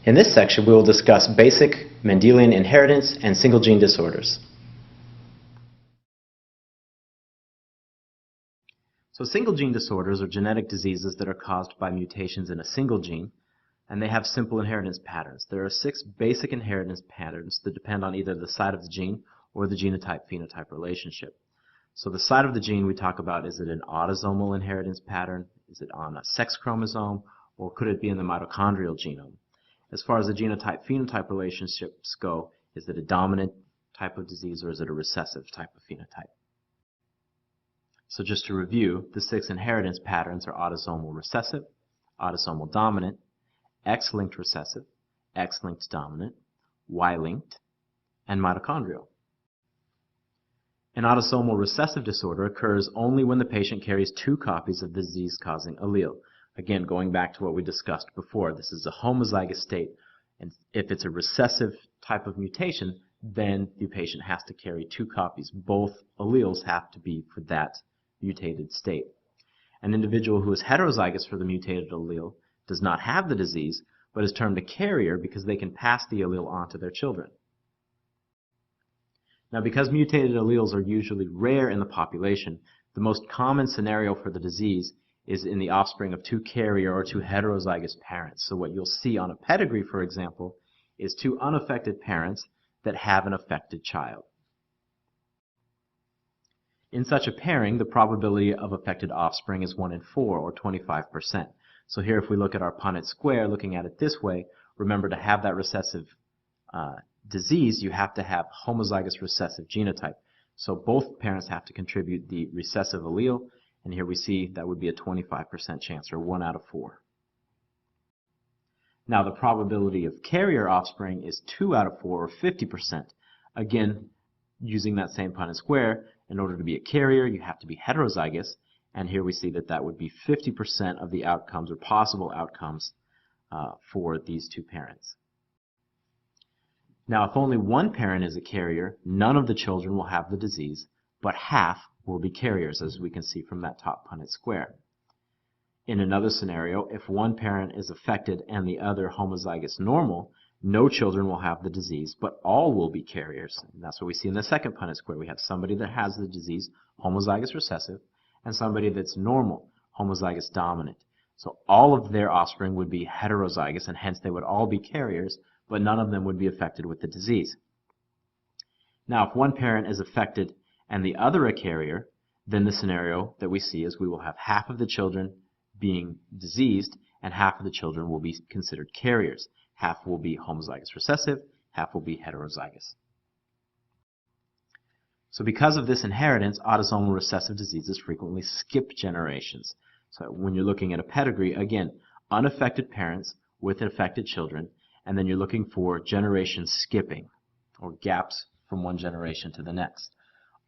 In this section, we will discuss basic Mendelian inheritance and single gene disorders. So single gene disorders are genetic diseases that are caused by mutations in a single gene, and they have simple inheritance patterns. There are 6 basic inheritance patterns that depend on either the site of the gene or the genotype-phenotype relationship. So the site of the gene we talk about, is it an autosomal inheritance pattern? Is it on a sex chromosome? Or could it be in the mitochondrial genome? As far as the genotype-phenotype relationships go, is it a dominant type of disease or is it a recessive type of phenotype? So just to review, the 6 inheritance patterns are autosomal recessive, autosomal dominant, X-linked recessive, X-linked dominant, Y-linked, and mitochondrial. An autosomal recessive disorder occurs only when the patient carries 2 copies of the disease-causing allele. Again, going back to what we discussed before, this is a homozygous state, and if it's a recessive type of mutation, then the patient has to carry 2 copies. Both alleles have to be for that mutated state. An individual who is heterozygous for the mutated allele does not have the disease, but is termed a carrier because they can pass the allele on to their children. Now, because mutated alleles are usually rare in the population, the most common scenario for the disease is in the offspring of 2 carrier or 2 heterozygous parents. So what you'll see on a pedigree, for example, is 2 unaffected parents that have an affected child. In such a pairing, the probability of affected offspring is 1 in 4, or 25%. So here, if we look at our Punnett square, looking at it this way, remember to have that recessive disease, you have to have homozygous recessive genotype. So both parents have to contribute the recessive allele, and here we see that would be a 25% chance, or 1 out of 4. Now the probability of carrier offspring is 2 out of 4, or 50%. Again, using that same Punnett square, in order to be a carrier, you have to be heterozygous, and here we see that that would be 50% of the outcomes, or possible outcomes, for these 2 parents. Now, if only one parent is a carrier, none of the children will have the disease, but half will be carriers, as we can see from that top Punnett square. In another scenario, if one parent is affected and the other homozygous normal, no children will have the disease, but all will be carriers. And that's what we see in the second Punnett square. We have somebody that has the disease, homozygous recessive, and somebody that's normal, homozygous dominant. So all of their offspring would be heterozygous, and hence they would all be carriers, but none of them would be affected with the disease. Now, if one parent is affected and the other a carrier, then the scenario that we see is we will have half of the children being diseased and half of the children will be considered carriers. Half will be homozygous recessive, half will be heterozygous. So because of this inheritance, autosomal recessive diseases frequently skip generations. So when you're looking at a pedigree, again, unaffected parents with affected children, and then you're looking for generation skipping, or gaps from one generation to the next.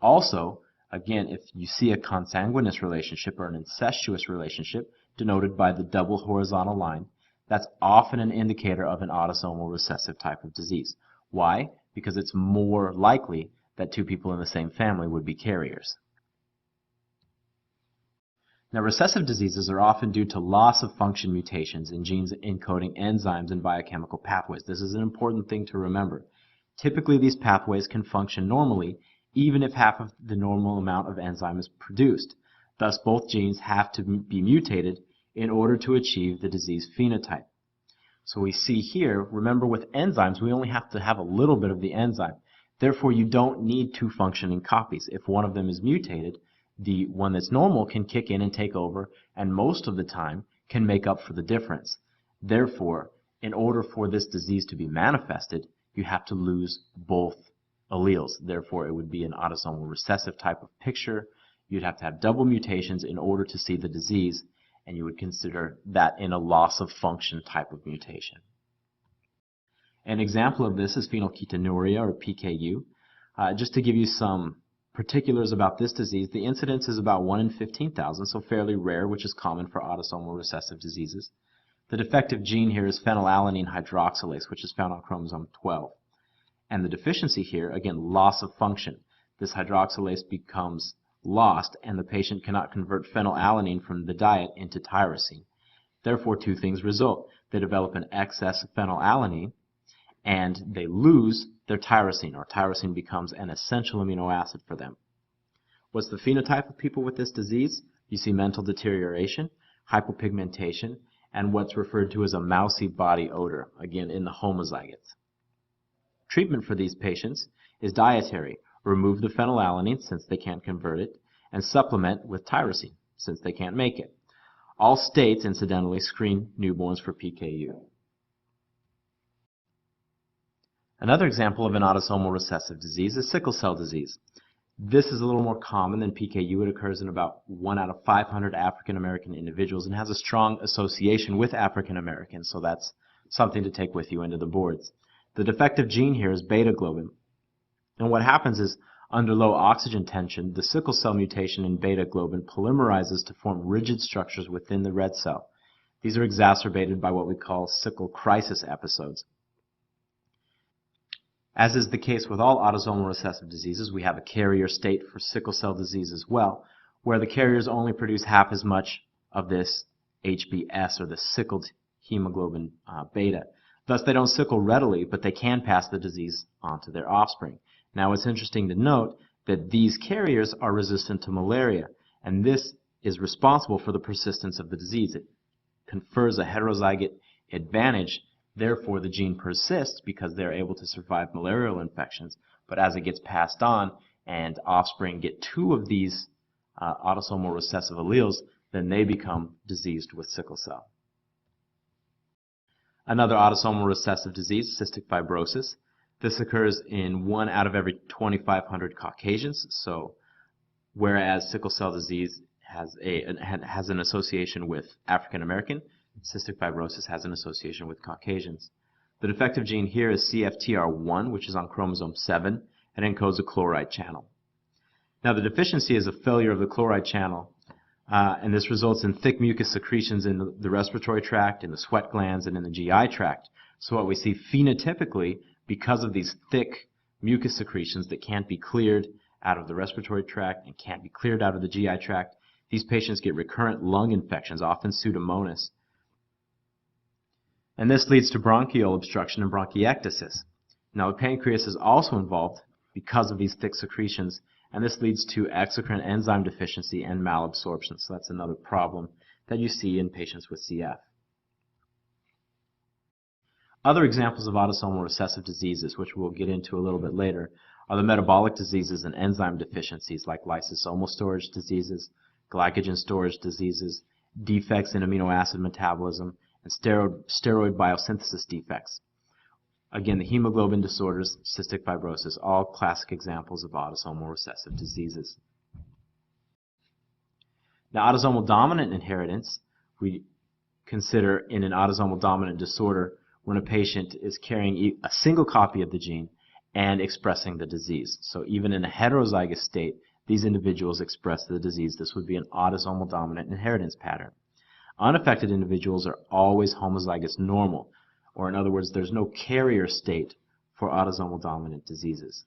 Also, again, if you see a consanguineous relationship or an incestuous relationship denoted by the double horizontal line, that's often an indicator of an autosomal recessive type of disease. Why? Because it's more likely that 2 people in the same family would be carriers. Now, recessive diseases are often due to loss of function mutations in genes encoding enzymes and biochemical pathways. This is an important thing to remember. Typically, these pathways can function normally, even if half of the normal amount of enzyme is produced. Thus, both genes have to be mutated in order to achieve the disease phenotype. So we see here, remember with enzymes, we only have to have a little bit of the enzyme. Therefore, you don't need 2 functioning copies. If one of them is mutated, the one that's normal can kick in and take over, and most of the time can make up for the difference. Therefore, in order for this disease to be manifested, you have to lose both alleles. Therefore, it would be an autosomal recessive type of picture. You'd have to have double mutations in order to see the disease, and you would consider that in a loss of function type of mutation. An example of this is phenylketonuria, or PKU. Just to give you some particulars about this disease, the incidence is about 1 in 15,000, so fairly rare, which is common for autosomal recessive diseases. The defective gene here is phenylalanine hydroxylase, which is found on chromosome 12. And the deficiency here, again, loss of function. This hydroxylase becomes lost, and the patient cannot convert phenylalanine from the diet into tyrosine. Therefore, 2 things result. they develop an excess phenylalanine, and they lose their tyrosine, or tyrosine becomes an essential amino acid for them. What's the phenotype of people with this disease? You see mental deterioration, hypopigmentation, and what's referred to as a mousy body odor, again in the homozygotes. Treatment for these patients is dietary. Remove the phenylalanine since they can't convert it, and supplement with tyrosine since they can't make it. All states, incidentally, screen newborns for PKU. Another example of an autosomal recessive disease is sickle cell disease. This is a little more common than PKU. It occurs in about 1 out of 500 African American individuals and has a strong association with African Americans, so that's something to take with you into the boards. The defective gene here is beta globin, and what happens is under low oxygen tension, the sickle cell mutation in beta globin polymerizes to form rigid structures within the red cell. These are exacerbated by what we call sickle crisis episodes. As is the case with all autosomal recessive diseases, we have a carrier state for sickle cell disease as well, where the carriers only produce half as much of this HbS, or the sickled hemoglobin beta. Thus, they don't sickle readily, but they can pass the disease on to their offspring. Now, it's interesting to note that these carriers are resistant to malaria, and this is responsible for the persistence of the disease. It confers a heterozygote advantage. Therefore, the gene persists because they're able to survive malarial infections. But as it gets passed on and offspring get 2 of these autosomal recessive alleles, then they become diseased with sickle cell. Another autosomal recessive disease, cystic fibrosis. This occurs in 1 out of every 2,500 Caucasians. So whereas sickle cell disease has an association with African American, cystic fibrosis has an association with Caucasians. The defective gene here is CFTR1, which is on chromosome 7, and encodes a chloride channel. Now, the deficiency is a failure of the chloride channel, and this results in thick mucus secretions in the respiratory tract, in the sweat glands, and in the GI tract. So what we see phenotypically, because of these thick mucus secretions that can't be cleared out of the respiratory tract and can't be cleared out of the GI tract, these patients get recurrent lung infections, often Pseudomonas. And this leads to bronchial obstruction and bronchiectasis. Now, the pancreas is also involved because of these thick secretions, and this leads to exocrine enzyme deficiency and malabsorption. So that's another problem that you see in patients with CF. Other examples of autosomal recessive diseases, which we'll get into a little bit later, are the metabolic diseases and enzyme deficiencies like lysosomal storage diseases, glycogen storage diseases, defects in amino acid metabolism, and steroid biosynthesis defects. Again, the hemoglobin disorders, cystic fibrosis, all classic examples of autosomal recessive diseases. Now, autosomal dominant inheritance, we consider in an autosomal dominant disorder when a patient is carrying a single copy of the gene and expressing the disease. So even in a heterozygous state, these individuals express the disease. This would be an autosomal dominant inheritance pattern. Unaffected individuals are always homozygous normal, or in other words, there's no carrier state for autosomal dominant diseases.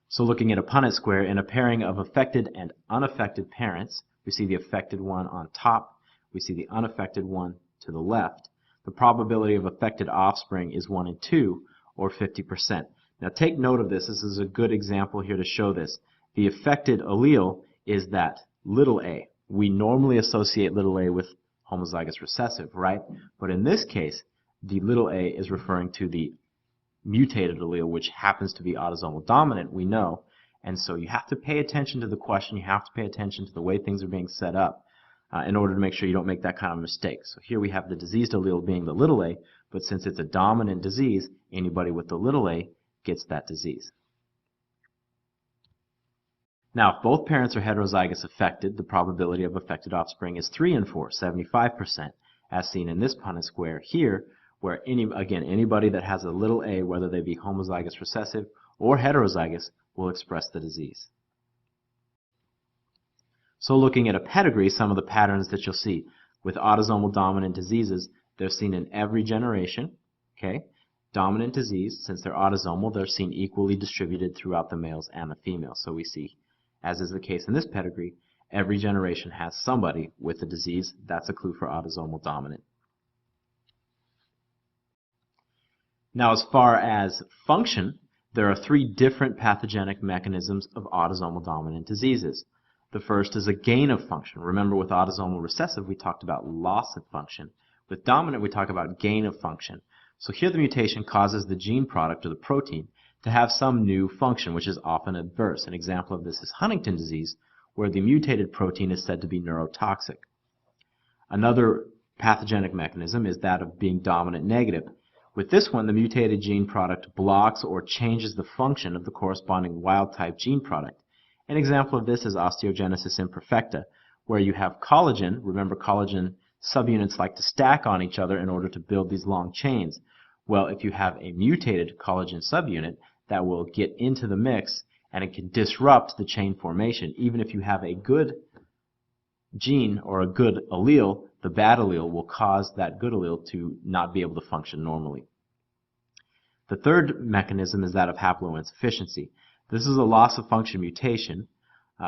So looking at a Punnett square, in a pairing of affected and unaffected parents, we see the affected one on top, we see the unaffected one to the left. The probability of affected offspring is 1 in 2, or 50%. Now take note of this. This is a good example here to show this. The affected allele is that little a. We normally associate little a with homozygous recessive, right? But in this case, the little a is referring to the mutated allele, which happens to be autosomal dominant, we know. And so you have to pay attention to the question. You have to pay attention to the way things are being set up in order to make sure you don't make that kind of mistake. So here we have the diseased allele being the little a, but since it's a dominant disease, anybody with the little a gets that disease. Now, if both parents are heterozygous affected, the probability of affected offspring is 3 in 4, 75%, as seen in this Punnett square here, where anybody that has a little a, whether they be homozygous recessive or heterozygous, will express the disease. So looking at a pedigree, some of the patterns that you'll see with autosomal dominant diseases, they're seen in every generation. Okay, dominant disease, since they're autosomal, they're seen equally distributed throughout the males and the females. So we see, as is the case in this pedigree, Every generation has somebody with the disease. That's a clue for autosomal dominant. Now, as far as function, there are three different pathogenic mechanisms of autosomal dominant diseases. The first is a gain of function. Remember, with autosomal recessive, we talked about loss of function. With dominant, we talk about gain of function. So here the mutation causes the gene product, or the protein, to have some new function, which is often adverse. An example of this is Huntington disease, where the mutated protein is said to be neurotoxic. Another pathogenic mechanism is that of being dominant negative. With this one, the mutated gene product blocks or changes the function of the corresponding wild-type gene product. An example of this is osteogenesis imperfecta, where you have collagen. Remember, collagen subunits like to stack on each other in order to build these long chains. Well, if you have a mutated collagen subunit, that will get into the mix and it can disrupt the chain formation. Even if you have a good gene or a good allele, the bad allele will cause that good allele to not be able to function normally. The third mechanism is that of haploinsufficiency. This is a loss of function mutation,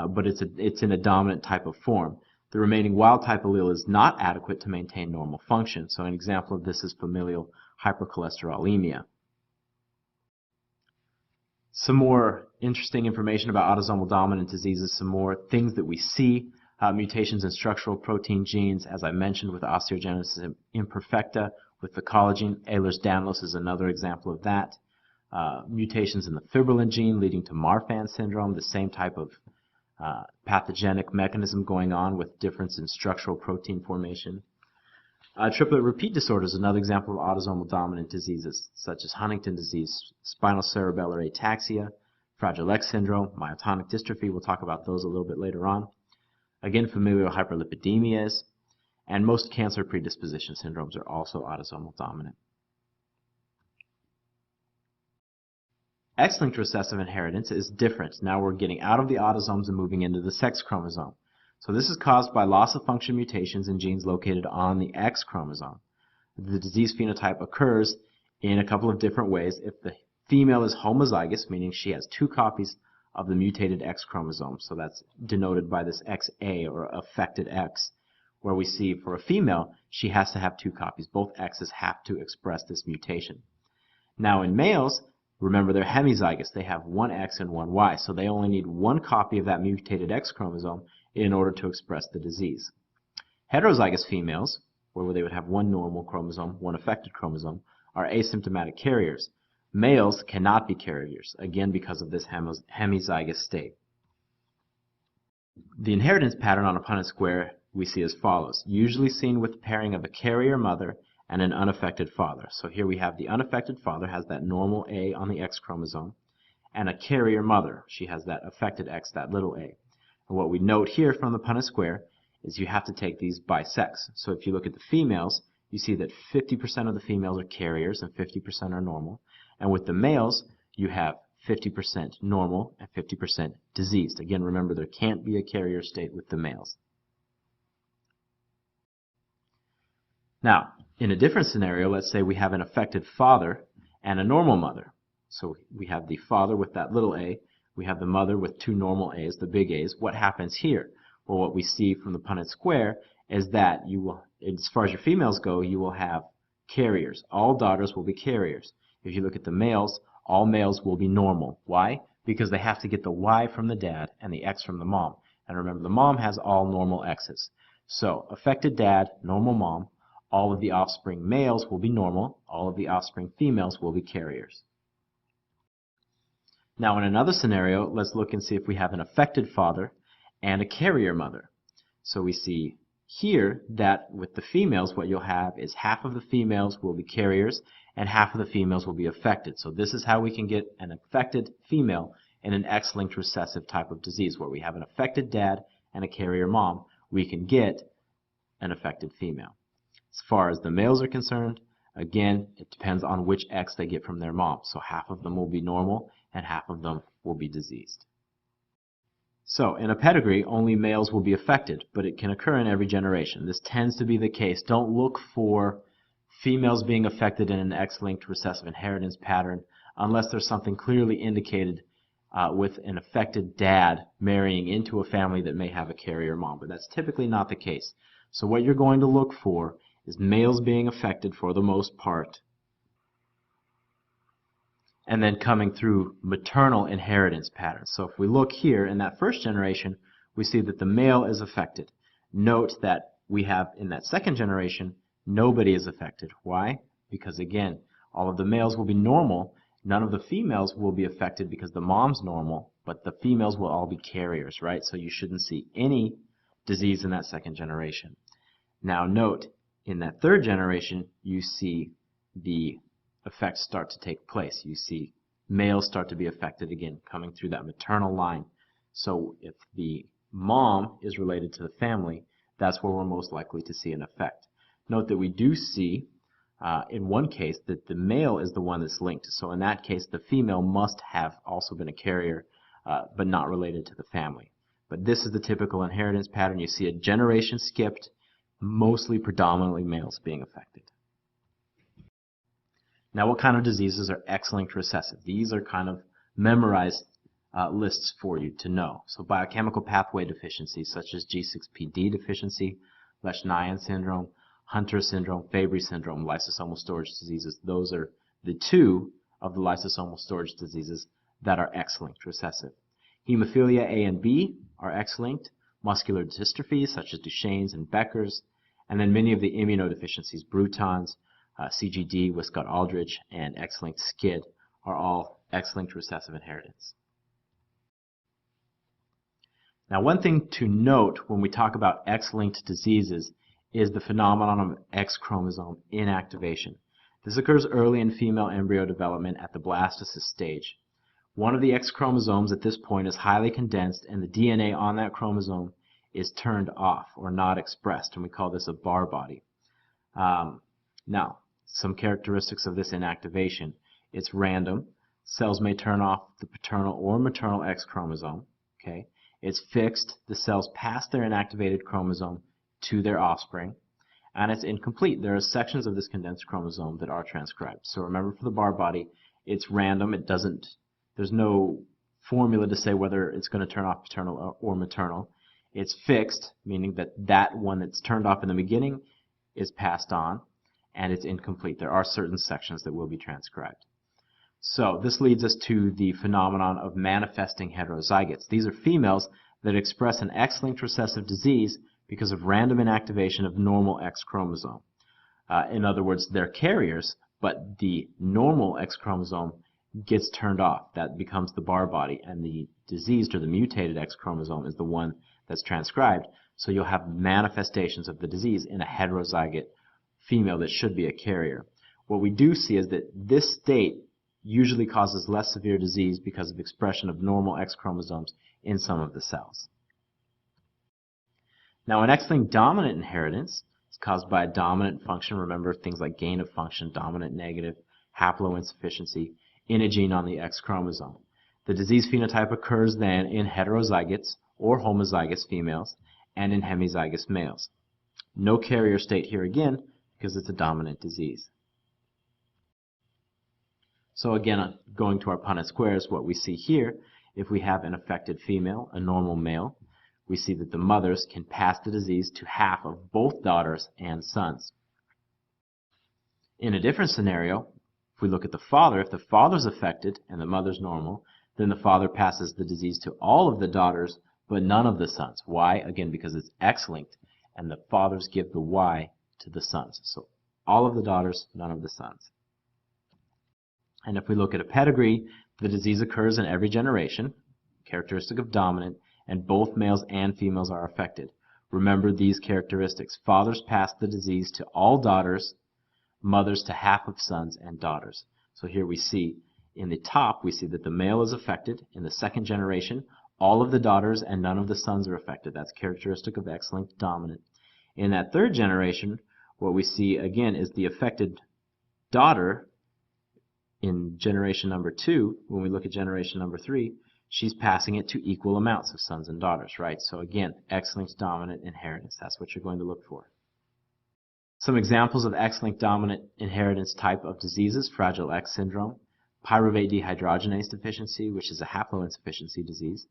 but it's in a dominant type of form. The remaining wild type allele is not adequate to maintain normal function. So an example of this is familial hypercholesterolemia. Some more interesting information about autosomal dominant diseases, some more things that we see. Mutations in structural protein genes, as I mentioned, with osteogenesis imperfecta, with the collagen. Ehlers-Danlos is another example of that. Mutations in the fibrillin gene leading to Marfan syndrome, the same type of pathogenic mechanism going on with difference in structural protein formation. Triplet repeat disorder is another example of autosomal dominant diseases, such as Huntington disease, spinal cerebellar ataxia, Fragile X syndrome, myotonic dystrophy. We'll talk about those a little bit later on. Again, familial hyperlipidemias, and most cancer predisposition syndromes are also autosomal dominant. X-linked recessive inheritance is different. Now we're getting out of the autosomes and moving into the sex chromosome. So this is caused by loss of function mutations in genes located on the X chromosome. The disease phenotype occurs in a couple of different ways. If the female is homozygous, meaning she has 2 copies of the mutated X chromosome, so that's denoted by this XA, or affected X, where we see for a female, she has to have 2 copies. Both X's have to express this mutation. Now in males, remember, they're hemizygous. They have 1 X and 1 Y, so they only need 1 copy of that mutated X chromosome in order to express the disease. Heterozygous females, where they would have 1 normal chromosome, 1 affected chromosome, are asymptomatic carriers. Males cannot be carriers, again because of this hemizygous state. The inheritance pattern on a Punnett square we see as follows, usually seen with the pairing of a carrier mother and an unaffected father. So here we have the unaffected father has that normal A on the X chromosome, and a carrier mother. She has that affected X, that little a. And what we note here from the Punnett square is you have to take these by sex. So if you look at the females, you see that 50% of the females are carriers and 50% are normal. And with the males, you have 50% normal and 50% diseased. Again, remember, there can't be a carrier state with the males. Now, in a different scenario, let's say we have an affected father and a normal mother. So we have the father with that little a, we have the mother with 2 normal A's, the big A's. What happens here? Well, what we see from the Punnett square is that you will, as far as your females go, you will have carriers. All daughters will be carriers. If you look at the males, all males will be normal. Why? Because they have to get the Y from the dad and the X from the mom. And remember, the mom has all normal X's. So, affected dad, normal mom, all of the offspring males will be normal, all of the offspring females will be carriers. Now in another scenario, let's look and see if we have an affected father and a carrier mother. So we see here that with the females, what you'll have is half of the females will be carriers and half of the females will be affected. So this is how we can get an affected female in an X-linked recessive type of disease, where we have an affected dad and a carrier mom. We can get an affected female. As far as the males are concerned, again, it depends on which X they get from their mom. So half of them will be normal and half of them will be diseased. So in a pedigree, only males will be affected, but it can occur in every generation. This tends to be the case. Don't look for females being affected in an X-linked recessive inheritance pattern unless there's something clearly indicated with an affected dad marrying into a family that may have a carrier mom, but that's typically not the case. So what you're going to look for is males being affected for the most part, and then coming through maternal inheritance patterns. So if we look here in that first generation, we see that the male is affected. Note that we have in that second generation, nobody is affected. Why? Because again, all of the males will be normal. None of the females will be affected because the mom's normal, but the females will all be carriers, right? So you shouldn't see any disease in that second generation. Now note, in that third generation, you see the effects start to take place. You see males start to be affected again, coming through that maternal line. So if the mom is related to the family, that's where we're most likely to see an effect. Note that we do see, in one case, that the male is the one that's linked. So in that case, the female must have also been a carrier, but not related to the family. But this is the typical inheritance pattern. You see a generation skipped, mostly predominantly males being affected. Now, what kind of diseases are X-linked recessive? These are kind of memorized lists for you to know. So biochemical pathway deficiencies such as G6PD deficiency, Lesch-Nyhan syndrome, Hunter syndrome, Fabry syndrome, lysosomal storage diseases. Those are the two of the lysosomal storage diseases that are X-linked recessive. Hemophilia A and B are X-linked, muscular dystrophies such as Duchenne's and Becker's, and then many of the immunodeficiencies, Bruton's, CGD, Wiskott-Aldrich, and X-linked SCID are all X-linked recessive inheritance. Now, one thing to note when we talk about X-linked diseases is the phenomenon of X chromosome inactivation. This occurs early in female embryo development at the blastocyst stage. One of the X chromosomes at this point is highly condensed, and the DNA on that chromosome is turned off or not expressed, and we call this a bar body. Now, some characteristics of this inactivation. It's random. Cells may turn off the paternal or maternal X chromosome. Okay? It's fixed. The cells pass their inactivated chromosome to their offspring. And it's incomplete. There are sections of this condensed chromosome that are transcribed. So remember, for the bar body, it's random. There's no formula to say whether it's going to turn off paternal or maternal. It's fixed, meaning that that one that's turned off in the beginning is passed on, and it's incomplete. There are certain sections that will be transcribed. So this leads us to the phenomenon of manifesting heterozygotes. These are females that express an X-linked recessive disease because of random inactivation of normal X chromosome. In other words, they're carriers, but the normal X chromosome gets turned off. That becomes the bar body, and the diseased or the mutated X chromosome is the one that's transcribed. So you'll have manifestations of the disease in a heterozygote female that should be a carrier. What we do see is that this state usually causes less severe disease because of expression of normal X chromosomes in some of the cells. Now, an X-linked dominant inheritance is caused by a dominant function. Remember, things like gain of function, dominant negative, haploinsufficiency in a gene on the X chromosome. The disease phenotype occurs then in heterozygotes or homozygous females and in hemizygous males. No carrier state here again because it's a dominant disease. So again, going to our Punnett squares, what we see here, if we have an affected female, a normal male, we see that the mothers can pass the disease to half of both daughters and sons. In a different scenario, if we look at the father, if the father's affected and the mother's normal, then the father passes the disease to all of the daughters but none of the sons. Why? Again, because it's X-linked, and the fathers give the Y to the sons. So all of the daughters, none of the sons. And if we look at a pedigree, the disease occurs in every generation, characteristic of dominant, and both males and females are affected. Remember these characteristics. Fathers pass the disease to all daughters, mothers to half of sons and daughters. So here we see, in the top, we see that the male is affected. In the second generation, all of the daughters and none of the sons are affected. That's characteristic of X-linked dominant. In that third generation, what we see again is the affected daughter in generation number 2. When we look at generation number 3, she's passing it to equal amounts of sons and daughters, right? So again, X-linked dominant inheritance. That's what you're going to look for. Some examples of X-linked dominant inheritance type of diseases: Fragile X syndrome, pyruvate dehydrogenase deficiency, which is a haploinsufficiency disease,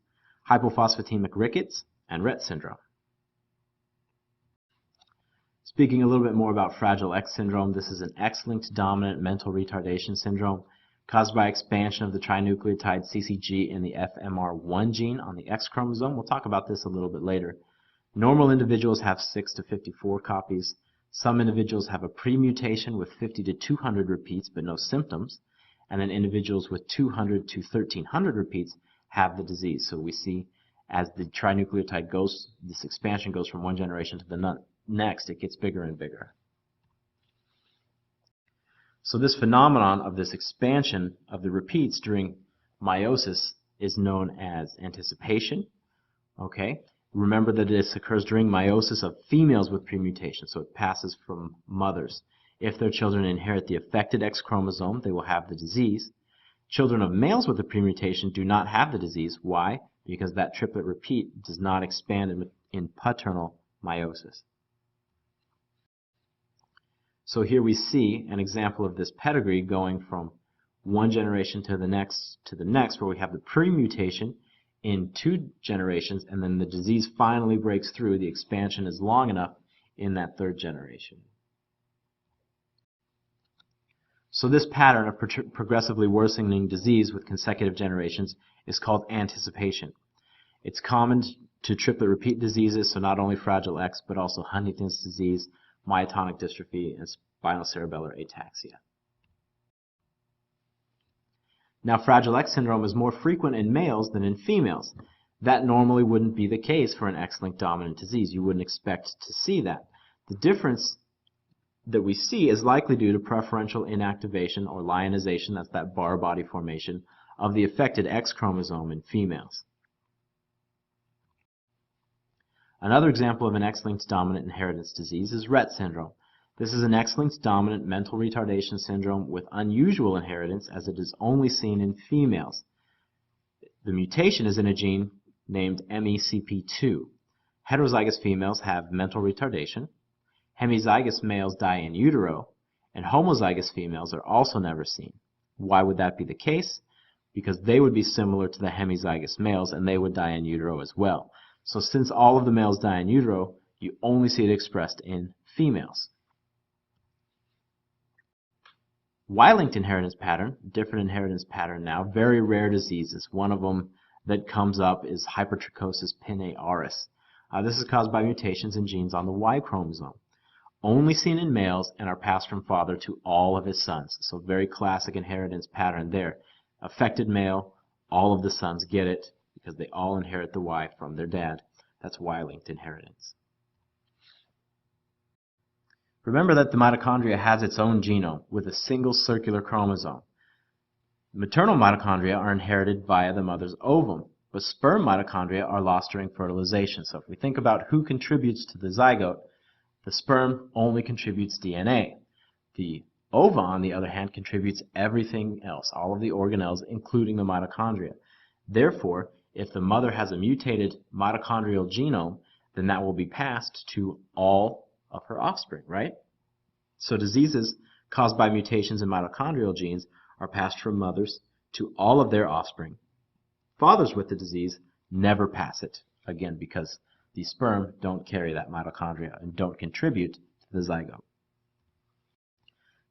hypophosphatemic rickets, and Rett syndrome. Speaking a little bit more about Fragile X syndrome, this is an X-linked dominant mental retardation syndrome caused by expansion of the trinucleotide CCG in the FMR1 gene on the X chromosome. We'll talk about this a little bit later. Normal individuals have 6 to 54 copies. Some individuals have a premutation with 50 to 200 repeats but no symptoms, and then individuals with 200 to 1300 repeats have the disease. So we see as the trinucleotide goes, this expansion goes from one generation to the next, it gets bigger and bigger. So this phenomenon of this expansion of the repeats during meiosis is known as anticipation. Okay? Remember that this occurs during meiosis of females with premutation, so it passes from mothers. If their children inherit the affected X chromosome, they will have the disease. Children of males with a premutation do not have the disease. Why? Because that triplet repeat does not expand in paternal meiosis. So here we see an example of this pedigree going from one generation to the next, where we have the premutation in 2 generations, and then the disease finally breaks through. The expansion is long enough in that 3rd generation. So this pattern of progressively worsening disease with consecutive generations is called anticipation. It's common to triplet repeat diseases, so not only Fragile X, but also Huntington's disease, myotonic dystrophy, and spinocerebellar ataxia. Now, Fragile X syndrome is more frequent in males than in females. That normally wouldn't be the case for an X-linked dominant disease. You wouldn't expect to see that. The difference that we see is likely due to preferential inactivation or lionization, that's that bar body formation, of the affected X chromosome in females. Another example of an X-linked dominant inheritance disease is Rett syndrome. This is an X-linked dominant mental retardation syndrome with unusual inheritance, as it is only seen in females. The mutation is in a gene named MECP2. Heterozygous females have mental retardation. Hemizygous males die in utero, and homozygous females are also never seen. Why would that be the case? Because they would be similar to the hemizygous males, and they would die in utero as well. So since all of the males die in utero, you only see it expressed in females. Y-linked inheritance pattern, different inheritance pattern now, very rare diseases. One of them that comes up is hypertrichosis pinearis. This is caused by mutations in genes on the Y chromosome. Only seen in males and are passed from father to all of his sons. So very classic inheritance pattern there. Affected male, all of the sons get it because they all inherit the Y from their dad. That's Y-linked inheritance. Remember that the mitochondria has its own genome with a single circular chromosome. Maternal mitochondria are inherited via the mother's ovum, but sperm mitochondria are lost during fertilization. So if we think about who contributes to the zygote, the sperm only contributes DNA. The ova, on the other hand, contributes everything else, all of the organelles, including the mitochondria. Therefore, if the mother has a mutated mitochondrial genome, then that will be passed to all of her offspring, right? So diseases caused by mutations in mitochondrial genes are passed from mothers to all of their offspring. Fathers with the disease never pass it, again, because the sperm don't carry that mitochondria and don't contribute to the zygote.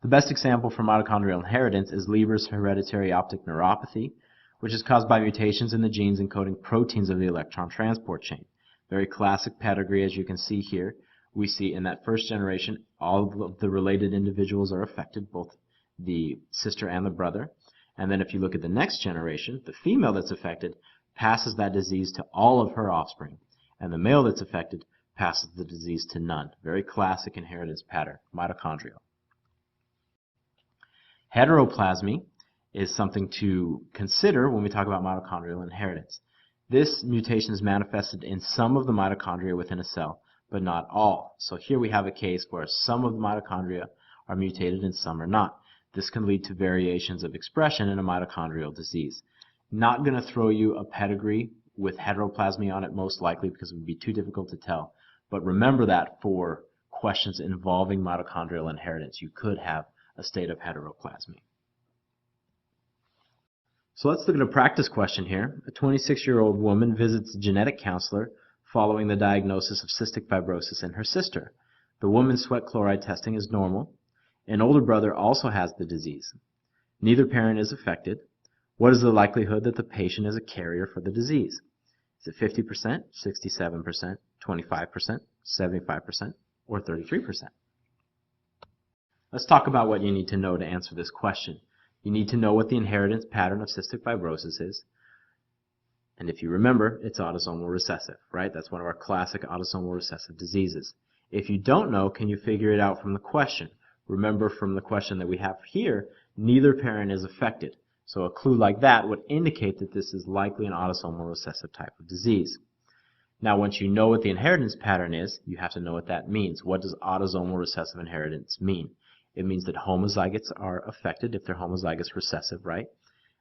The best example for mitochondrial inheritance is Leber's hereditary optic neuropathy, which is caused by mutations in the genes encoding proteins of the electron transport chain. Very classic pedigree, as you can see here. We see in that 1st generation, all of the related individuals are affected, both the sister and the brother. And then if you look at the next generation, the female that's affected passes that disease to all of her offspring. And the male that's affected passes the disease to none. Very classic inheritance pattern, mitochondrial. Heteroplasmy is something to consider when we talk about mitochondrial inheritance. This mutation is manifested in some of the mitochondria within a cell, but not all. So here we have a case where some of the mitochondria are mutated and some are not. This can lead to variations of expression in a mitochondrial disease. Not going to throw you a pedigree with heteroplasmy on it, most likely, because it would be too difficult to tell. But remember that for questions involving mitochondrial inheritance, you could have a state of heteroplasmy. So let's look at a practice question here. A 26-year-old woman visits a genetic counselor following the diagnosis of cystic fibrosis in her sister. The woman's sweat chloride testing is normal. An older brother also has the disease. Neither parent is affected. What is the likelihood that the patient is a carrier for the disease? Is it 50%, 67%, 25%, 75%, or 33%? Let's talk about what you need to know to answer this question. You need to know what the inheritance pattern of cystic fibrosis is. And if you remember, it's autosomal recessive, right? That's one of our classic autosomal recessive diseases. If you don't know, can you figure it out from the question? Remember from the question that we have here, neither parent is affected. So a clue like that would indicate that this is likely an autosomal recessive type of disease. Now, once you know what the inheritance pattern is, you have to know what that means. What does autosomal recessive inheritance mean? It means that homozygotes are affected if they're homozygous recessive, right?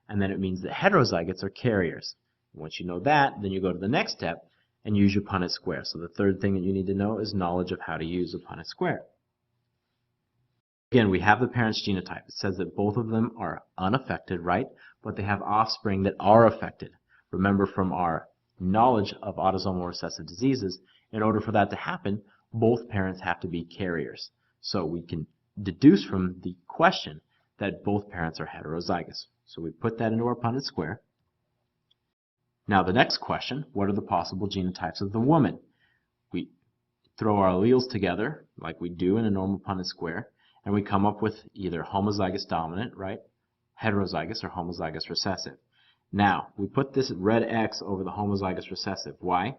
And then it means that heterozygotes are carriers. Once you know that, then you go to the next step and use your Punnett square. So the third thing that you need to know is knowledge of how to use a Punnett square. Again, we have the parent's genotype. It says that both of them are unaffected, right? But they have offspring that are affected. Remember from our knowledge of autosomal recessive diseases, in order for that to happen, both parents have to be carriers. So we can deduce from the question that both parents are heterozygous. So we put that into our Punnett square. Now the next question, what are the possible genotypes of the woman? We throw our alleles together like we do in a normal Punnett square, and we come up with either homozygous dominant, right, heterozygous, or homozygous recessive. Now, we put this red X over the homozygous recessive. Why?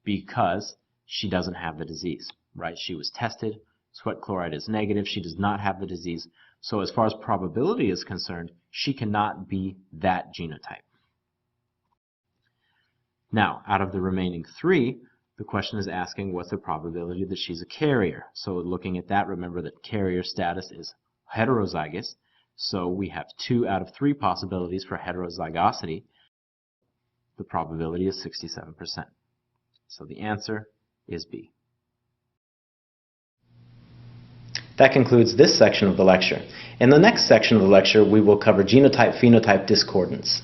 Because she doesn't have the disease, right? She was tested, sweat chloride is negative, she does not have the disease. So as far as probability is concerned, she cannot be that genotype. Now, out of the remaining three, the question is asking what's the probability that she's a carrier. So looking at that, remember that carrier status is heterozygous. So we have 2 out of 3 possibilities for heterozygosity. The probability is 67%. So the answer is B. That concludes this section of the lecture. In the next section of the lecture, we will cover genotype-phenotype discordance.